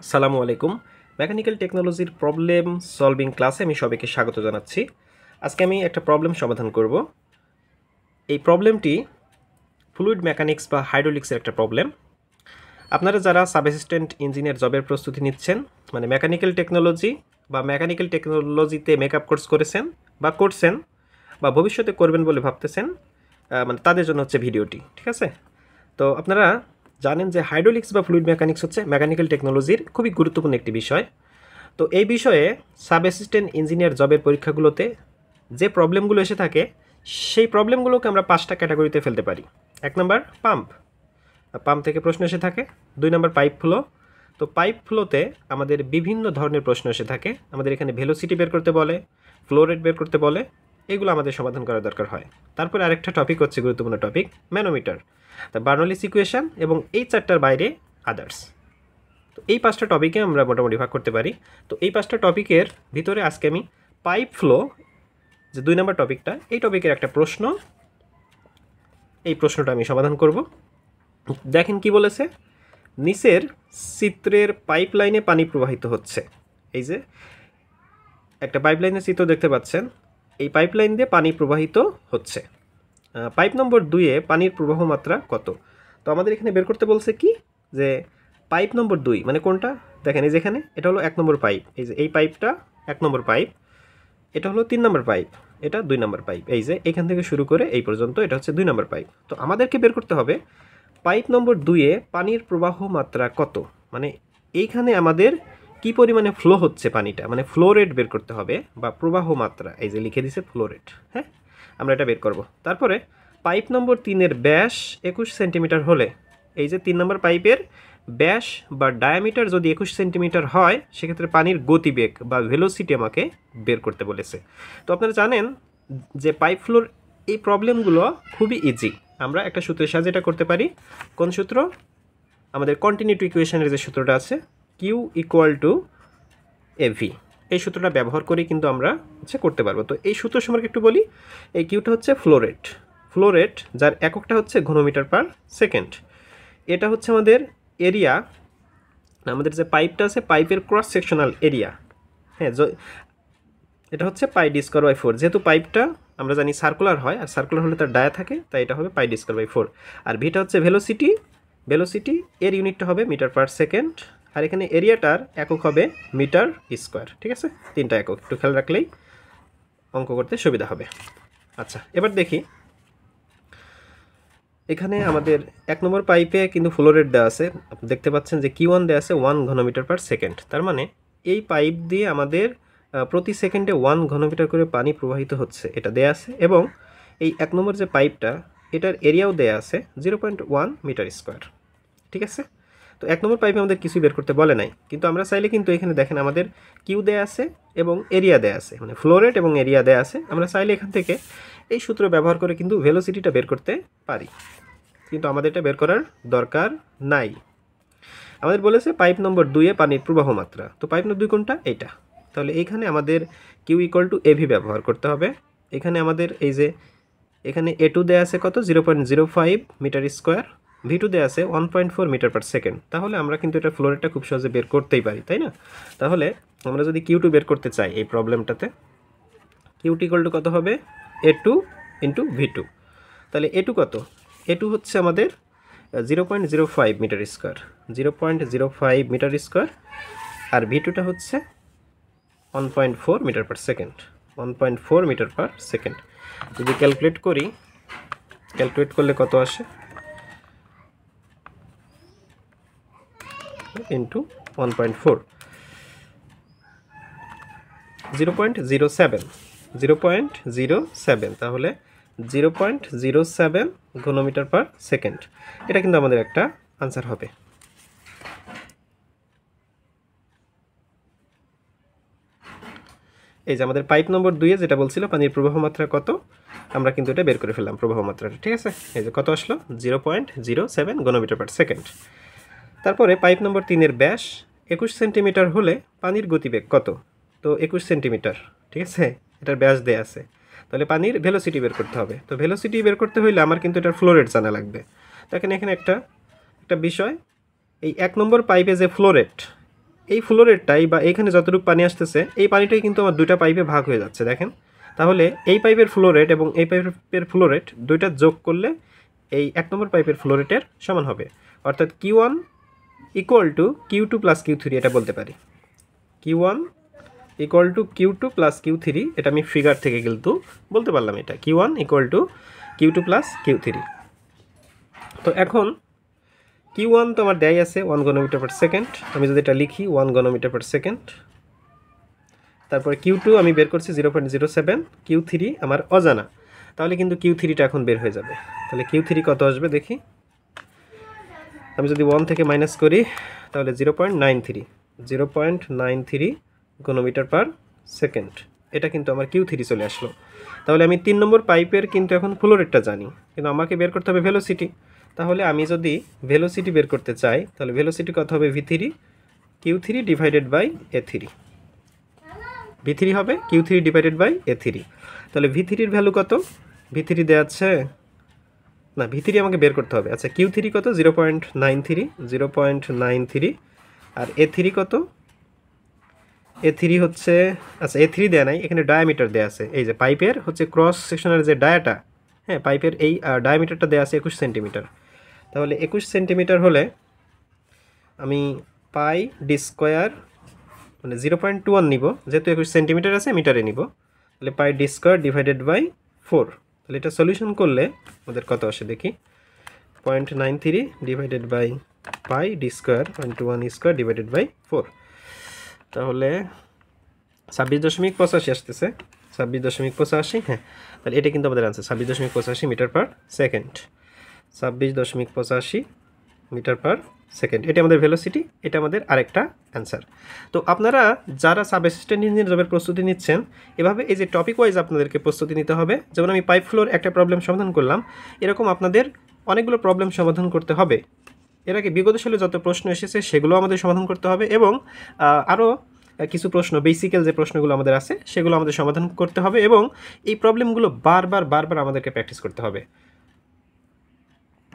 আসসালামু আলাইকুম। মেকানিক্যাল টেকনোলজির প্রবলেম সলভিং ক্লাসে আমি সবাইকে স্বাগত জানাচ্ছি। আজকে আমি একটা প্রবলেম সমাধান করব। এই প্রবলেমটি ফ্লুইড মেকানিক্স বা হাইড্রোলিক্সের একটা প্রবলেম। আপনারা যারা সাব অ্যাসিস্ট্যান্ট ইঞ্জিনিয়ার জবের প্রস্তুতি নিচ্ছেন, মানে মেকানিক্যাল টেকনোলজি বা মেকানিক্যাল টেকনোলজিতে মেকআপ কোর্স করেছেন বা ভবিষ্যতে করবেন বলে ভাবতেছেন, মানে তাদের জন্য হচ্ছে ভিডিওটি, ঠিক আছে? তো আপনারা জানেন যে হাইড্রোলিক্স বা ফ্লুইড মেকানিক্স হচ্ছে মেকানিক্যাল টেকনোলজির খুবই গুরুত্বপূর্ণ একটি বিষয়। তো এই বিষয়ে সাব অ্যাসিস্ট্যান্ট ইঞ্জিনিয়ার জবের পরীক্ষাগুলোতে যে প্রবলেমগুলো এসে থাকে, সেই প্রবলেমগুলোকে আমরা 5টা ক্যাটাগরিতে ফেলতে পারি। 1 নম্বর পাম্প থেকে প্রশ্ন এসে থাকে। 2 নম্বর পাইপ ফ্লো। তো পাইপ ফ্লোতে আমাদের বিভিন্ন ধরনের প্রশ্ন এসে থাকে। আমাদের এখানে ভেলোসিটি বের করতে বলে, ফ্লো রেট বের করতে বলে, এগুলো আমাদের সমাধান করা দরকার হয়। তারপরে আরেকটা টপিক হচ্ছে গুরুত্বপূর্ণ টপিক, ম্যানোমিটার, তা বার্নৌলিস ইকুয়েশন, এবং এই 4টার বাইরে আদার্স। তো এই 5টা টপিকে আমরা মোটামুটি ভাগ করতে পারি। তো এই 5টা টপিকের ভিতরে আজকে আমি পাইপ ফ্লো, যে 2 নম্বর টপিকটা, এই টপিকের একটা প্রশ্ন, এই প্রশ্নটা আমি সমাধান করব। দেখেন কি বলেছে, নিচের চিত্রের পাইপলাইনে পানি প্রবাহিত হচ্ছে। এই যে একটা পাইপলাইনের চিত্র দেখতে পাচ্ছেন, এই পাইপলাইন দিয়ে পানি প্রবাহিত হচ্ছে। পাইপ নম্বর 2-এ পানির প্রবাহ মাত্রা কত? তো আমাদের এখানে বের করতে বলছে কি, যে পাইপ নম্বর 2 মানে কোনটা, দেখেন এই যেখানে এটা হলো 1 নম্বর পাইপ, এই যে এই পাইপটা 1 নম্বর পাইপ, এটা হলো 3 নম্বর পাইপ, এটা 2 নম্বর পাইপ, এই যে এখান থেকে শুরু করে এই পর্যন্ত এটা হচ্ছে 2 নম্বর পাইপ। তো আমাদেরকে বের করতে হবে পাইপ নম্বর 2-এ পানির প্রবাহ মাত্রা কত, মানে এইখানে আমাদের কি পরিমাণে ফ্লো হচ্ছে পানিটা, মানে ফ্লো রেট বের করতে হবে, বা প্রবাহ মাত্রা, এই যে লিখে দিছে ফ্লো রেট। হ্যাঁ, আমরা এটা বের করব। তারপরে পাইপ নম্বর 3-এর ব্যাস 21 সেন্টিমিটার হলে, এই যে 3 নম্বর পাইপের ব্যাস বা ডায়ামিটার যদি 21 সেন্টিমিটার হয়, সেক্ষেত্রে পানির গতিবেগ বা ভেলোসিটি আমাকে বের করতে বলেছে। তো আপনারা জানেন যে পাইপ ফ্লোর এই প্রবলেমগুলো খুবই ইজি। আমরা একটা সূত্রের সাহায্যে এটা করতে পারি। কোন সূত্র? আমাদের কন্টিনিউটি ইকুয়েশনের যে সূত্রটা আছে, কিউ ইকুয়াল টু এভি, এই সূত্রটা ব্যবহার করে কিন্তু আমরা হচ্ছে করতে পারবো। তো এই সূত্র সম্পর্কে একটু বলি। এই কিউটা হচ্ছে ফ্লো রেট, যার এককটা হচ্ছে ঘনমিটার পার সেকেন্ড। এটা হচ্ছে আমাদের এরিয়া, আমাদের যে পাইপটা আছে পাইপের ক্রস সেকশনাল এরিয়া। হ্যাঁ, এটা হচ্ছে পাই ডি স্কোয়ার বাই 4। যেহেতু পাইপটা আমরা জানি সার্কুলার হয়, আর সার্কুলার হলে তার ডায়া থাকে, তাই এটা হবে পাই ডি স্কোয়ার বাই 4। আর ভিটা হচ্ছে ভেলোসিটি এর ইউনিটটা হবে মিটার পার সেকেন্ড, আর এখানে এরিয়াটার একক হবে মিটার স্কোয়ার। ঠিক আছে, 3টা একক একটু খেয়াল রাখলেই অঙ্ক করতে সুবিধা হবে। আচ্ছা, এবার দেখি এখানে আমাদের 1 নম্বর পাইপে কিন্তু ফ্লো রেট দেওয়া আছে, আপনি দেখতে পাচ্ছেন যে Q1 দেওয়া আছে 1 ঘনমিটার পার সেকেন্ড। তার মানে এই পাইপ দিয়ে আমাদের প্রতি সেকেন্ডে 1 ঘনমিটার করে পানি প্রবাহিত হচ্ছে, এটা দেয়া আছে। এবং এই 1 নম্বর যে পাইপটা, এটার এরিয়াও দেয়া আছে 0.1 মিটার স্কোয়ার। ঠিক আছে, তো 1 নম্বর পাইপে আমাদের কিছু বের করতে বলে নাই, কিন্তু আমরা চাইলে কিন্তু এখানে দেখেন আমাদের কিউ দেয়া আছে এবং এরিয়া দেয়া আছে, মানে ফ্লো রেট এবং এরিয়া দেয়া আছে। আমরা চাইলে এখান থেকে এই সূত্র ব্যবহার করে কিন্তু ভেলোসিটিটা বের করতে পারি, কিন্তু আমাদের এটা বের করার দরকার নাই। আমাদের বলেছে পাইপ নম্বর 2-এ পানির প্রবাহ মাত্রা। তো পাইপ নম্বর 2 কোনটা? এইটা। তাহলে এইখানে আমাদের কিউ ইকুয়াল টু এভি ব্যবহার করতে হবে। এখানে আমাদের এই যে এখানে A2 দেয়া আছে কত, 0.05 মিটার স্কোয়ার, V2 দেয়া আছে 1.4 মিটার পার সেকেন্ড। তাহলে আমরা কিন্তু এটা ফ্লো রেটটা খুব সহজে বের করতেই পারি, তাই না? তাহলে আমরা যদি Q2 বের করতে চাই এই প্রবলেমটাতে, Q2 ইকুয়াল টু কত হবে? A2 into V2। তাহলে A2 কত? A2 হচ্ছে আমাদের 0.05 মিটার স্কোয়ার, 0.05 মিটার স্কোয়ার, আর V2টা হচ্ছে 1.4 metre per second, 1.4 metre per second. যদি ক্যালকুলেট করি, ক্যালকুলেট করলে কত আসে? ইন্টু 1.4, 0.07, তাহলে 0.07 ঘনমিটার পার সেকেন্ড। এটা কিন্তু আমাদের একটা আনসার হবে। এই যে আমাদের পাইপ নম্বর 2-এ যেটা বলছিল পানির প্রবাহ মাত্রা কত, আমরা কিন্তু এটা বের করে ফেললাম প্রবাহ মাত্রাটা। ঠিক আছে, এই যে কত আসলো, 0.07 ঘনমিটার পার সেকেন্ড। তারপরে পাইপ নম্বর 3-এর ব্যাস 21 সেন্টিমিটার হলে পানির গতিবেগ কত? তো 21 সেন্টিমিটার, ঠিক আছে, এটার ব্যাস দেয়া আছে। তাহলে পানির ভেলোসিটি বের করতে হবে। তো ভেলোসিটি বের করতে হইলে আমার কিন্তু এটার ফ্লো রেট জানা লাগবে। দেখেন এখানে একটা বিষয়, এই 1 নম্বর পাইপে যে ফ্লো রেট, এই ফ্লো রেটটাই বা এইখানে যতটুকু পানি আসতেছে এই পানিটাই কিন্তু আমার দুইটা পাইপে ভাগ হয়ে যাচ্ছে দেখেন। তাহলে এই পাইপের ফ্লো রেট এবং এই পাইপের ফ্লো রেট দুইটা যোগ করলে এই 1 নম্বর পাইপের ফ্লো রেটের সমান হবে, অর্থাৎ Q1 equal to Q2 plus Q3 এটা বলতে পারি। Q1 equal to Q2 plus Q3 এটা আমি ফিগার থেকে কিন্তু বলতে পারলাম, এটা Q1 equal to Q2 plus Q3। তো এখন Q1 তো আমার দেয় আছে 1 ঘনমিটার পার সেকেন্ড, আমি যদি এটা লিখি 1 ঘনমিটার পার সেকেন্ড। তারপরে Q2 আমি বের করছি 0.07, Q3 আমার অজানা, তাহলে কিন্তু Q3টা এখন বের হয়ে যাবে। তাহলে Q3 কত আসবে দেখি, আমি যদি 1 থেকে মাইনাস করি তাহলে 0.93 ঘনমিটার পার সেকেন্ড, এটা কিন্তু আমার Q3 চলে আসলো। তাহলে আমি 3 নম্বর পাইপের কিন্তু এখন ফ্লো রেটটা জানি, কিন্তু আমাকে বের করতে হবে ভেলোসিটি। তাহলে আমি যদি ভেলোসিটি বের করতে চাই তাহলে ভেলোসিটি কত হবে V3 Q3 divided by A3, V3 হবে Q3 ডিভাইডেড বাই A3। তাহলে V3-র ভ্যালু কত, V3 দেওয়া আছে না, V3 আমাকে বের করতে হবে। আচ্ছা Q3 কত 0.93 আর A3 কত, A3 হচ্ছে, আচ্ছা A3 দেয়া নাই, এখানে ডায়ামিটার দেয়া আছে, এই যে পাইপের হচ্ছে ক্রস সেকশনের যে ডায়াটা, হ্যাঁ পাইপের এই ডায়ামিটারটা দেয়া আছে 21 সেন্টিমিটার। তাহলে 21 সেন্টিমিটার হলে আমি পাই ডি স্কোয়ার মানে 0.21 নিব, যেহেতু 21 সেন্টিমিটার আছে মিটারে নিব, তাহলে পাই ডি স্কোয়ার ডিভাইডেড বাই 4। তাহলে এটা সলিউশন করলে আমাদের কত আসে দেখি, 0.93 divided by pi D square 0.21 square divided by 4, তাহলে 26.85 আসতেছে, 26.85, হ্যাঁ তাহলে এটা কিন্তু আমাদের answer 26.85 metre per second, 26.85 metre per second, এটা আমাদের ভেলোসিটি, এটা আমাদের আরেকটা অ্যান্সার। তো আপনারা যারা সাব অ্যাসিস্ট্যান্ট ইঞ্জিনিয়ার জবের প্রস্তুতি নিচ্ছেন, এভাবে এই যে টপিক ওয়াইজ আপনাদেরকে প্রস্তুতি নিতে হবে। যেমন আমি পাইপ ফ্লোর একটা প্রবলেম সমাধান করলাম, এরকম আপনাদের অনেকগুলো প্রবলেম সমাধান করতে হবে। এর আগে বিগত সালে যত প্রশ্ন এসেছে সেগুলো আমাদের সমাধান করতে হবে, এবং আরও কিছু প্রশ্ন বেসিক্যাল যে প্রশ্নগুলো আমাদের আছে সেগুলো আমাদের সমাধান করতে হবে, এবং এই প্রবলেমগুলো বারবার আমাদেরকে প্র্যাকটিস করতে হবে।